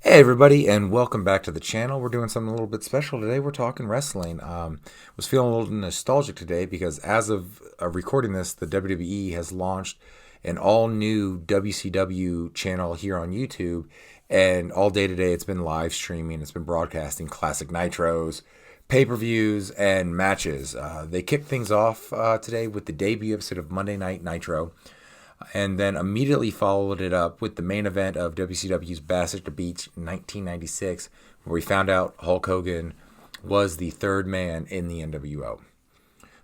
Hey everybody, and welcome back to the channel. We're doing something a little bit special today. We're talking wrestling. Was feeling a little nostalgic today because as of recording this, the WWE has launched an all-new WCW channel here on YouTube, and all day today it's been live streaming. It's been broadcasting classic nitros, pay-per-views, and matches. They kicked things off today with the debut episode of Monday Night Nitro, and then immediately followed it up with the main event of WCW's Bash at the Beach 1996, where we found out Hulk Hogan was the third man in the NWO.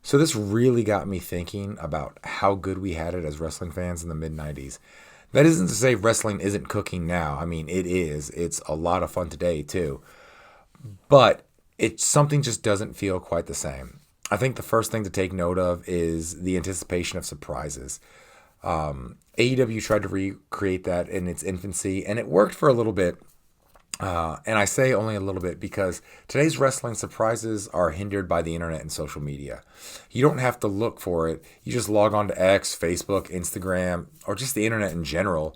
So this really got me thinking about how good we had it as wrestling fans in the mid-90s. That isn't to say wrestling isn't cooking now. I mean, it is. It's a lot of fun today, too. But something just doesn't feel quite the same. I think the first thing to take note of is the anticipation of surprises. AEW tried to recreate that in its infancy, and it worked for a little bit. And I say only a little bit because today's wrestling surprises are hindered by the internet and social media. You don't have to look for it. You just log on to X, Facebook, Instagram, or just the internet in general,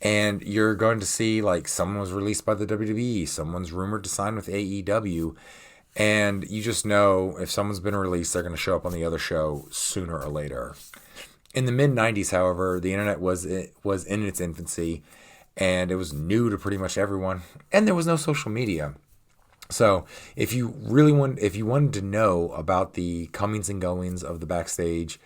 and you're going to see like someone was released by the WWE, someone's rumored to sign with AEW, and you just know if someone's been released, they're going to show up on the other show sooner or later. In the mid-90s, however, the internet was in its infancy, and it was new to pretty much everyone, and there was no social media. So if you wanted to know about the comings and goings of the backstage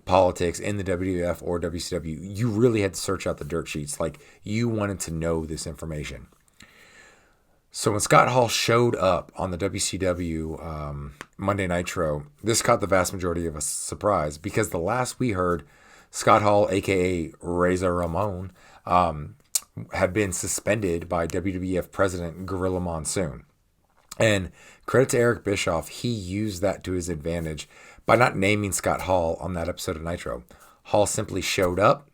politics in the WWF or WCW, you really had to search out the dirt sheets. Like, you wanted to know this information. So when Scott Hall showed up on the WCW Monday Nitro, this caught the vast majority of us surprised because the last we heard, Scott Hall, a.k.a. Razor Ramon, had been suspended by WWF President Gorilla Monsoon. And credit to Eric Bischoff, he used that to his advantage by not naming Scott Hall on that episode of Nitro. Hall simply showed up,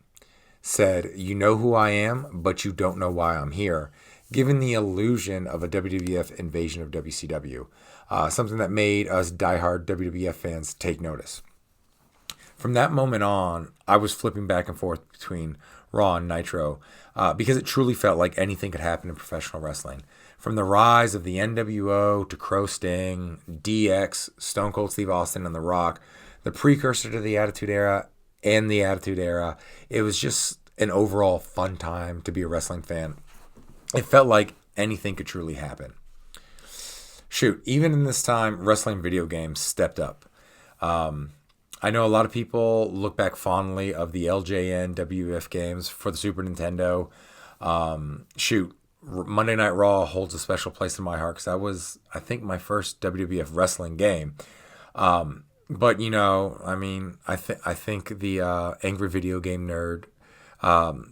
said, "You know who I am, but you don't know why I'm here," giving the illusion of a WWF invasion of WCW, something that made us diehard WWF fans take notice. From that moment on, I was flipping back and forth between Raw and Nitro because it truly felt like anything could happen in professional wrestling. From the rise of the NWO to Crow Sting, DX, Stone Cold Steve Austin, and The Rock, the precursor to the Attitude Era and the Attitude Era, it was just an overall fun time to be a wrestling fan. It felt like anything could truly happen. Shoot, even in this time, wrestling video games stepped up. I know a lot of people look back fondly of the LJN WWF games for the Super Nintendo. Monday Night Raw holds a special place in my heart because that was, I think, my first WWF wrestling game. But, you know, I mean, I think the Angry Video Game Nerd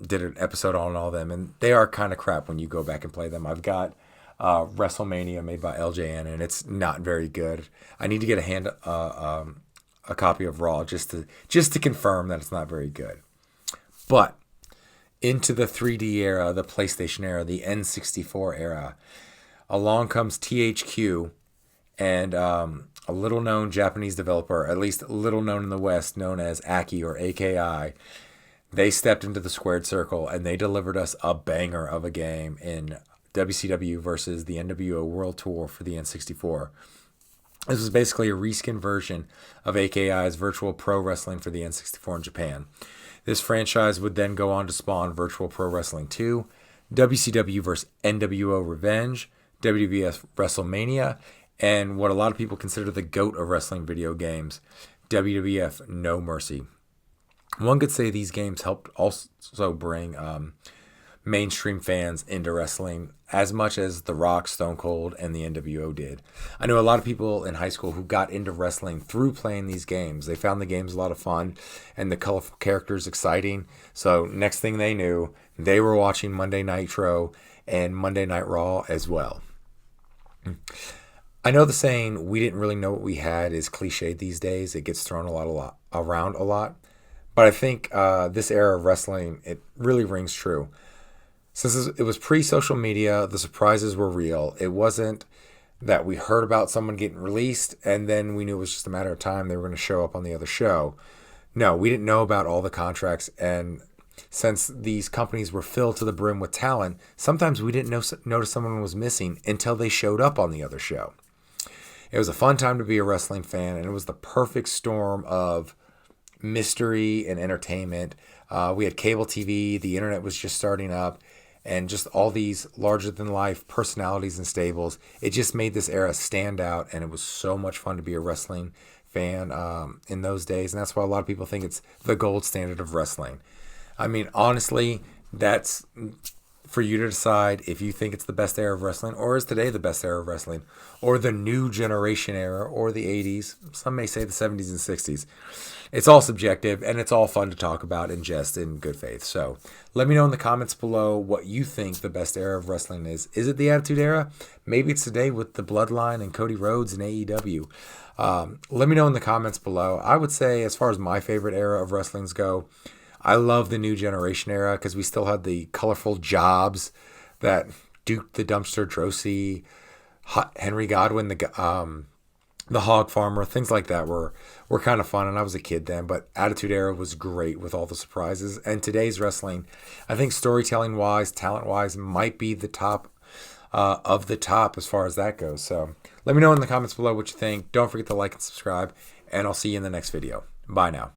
did an episode on all of them, and they are kind of crap when you go back and play them. I've got WrestleMania made by LJN, and it's not very good. I need to get a copy of Raw just to confirm that it's not very good. But into the 3D era, the PlayStation era, the N64 era, along comes THQ and a little-known Japanese developer, at least little known in the West, known as Aki or AKI. They stepped into the squared circle and they delivered us a banger of a game in WCW versus the NWO World Tour for the N64. This was basically a reskin version of AKI's Virtual Pro Wrestling for the N64 in Japan. This franchise would then go on to spawn Virtual Pro Wrestling 2, WCW vs. NWO Revenge, WWF WrestleMania, and what a lot of people consider the GOAT of wrestling video games, WWF No Mercy. One could say these games helped also bring mainstream fans into wrestling as much as The Rock, Stone Cold, and the NWO did. I know a lot of people in high school who got into wrestling through playing these games. They found the games a lot of fun and the colorful characters exciting. So next thing they knew, they were watching Monday Nitro and Monday Night Raw as well. I know the saying, "we didn't really know what we had," is cliched these days. It gets thrown around a lot. But I think this era of wrestling, it really rings true. Since it was pre-social media, the surprises were real. It wasn't that we heard about someone getting released and then we knew it was just a matter of time they were going to show up on the other show. No, we didn't know about all the contracts, and since these companies were filled to the brim with talent, sometimes we didn't notice someone was missing until they showed up on the other show. It was a fun time to be a wrestling fan, and it was the perfect storm of mystery and entertainment. We had cable TV, the internet was just starting up, and just all these larger than life personalities and stables. It just made this era stand out, and it was so much fun to be a wrestling fan in those days. And that's why a lot of people think it's the gold standard of wrestling. I mean, honestly, that's for you to decide if you think it's the best era of wrestling, or is today the best era of wrestling, or the new generation era, or the 80s. Some may say the 70s and 60s. It's all subjective, and it's all fun to talk about and jest in good faith. So let me know in the comments below what you think the best era of wrestling is. Is it the Attitude Era? Maybe it's today with the Bloodline and Cody Rhodes and AEW. Let me know in the comments below. I would say, as far as my favorite era of wrestlings go, I love the new generation era because we still had the colorful jobs that Duke the Dumpster Drosy, Henry Godwin, the Hog Farmer, things like that were kind of fun, and I was a kid then. But Attitude Era was great with all the surprises. And today's wrestling, I think storytelling wise, talent wise, might be the top of the top as far as that goes. So let me know in the comments below what you think. Don't forget to like and subscribe, and I'll see you in the next video. Bye now.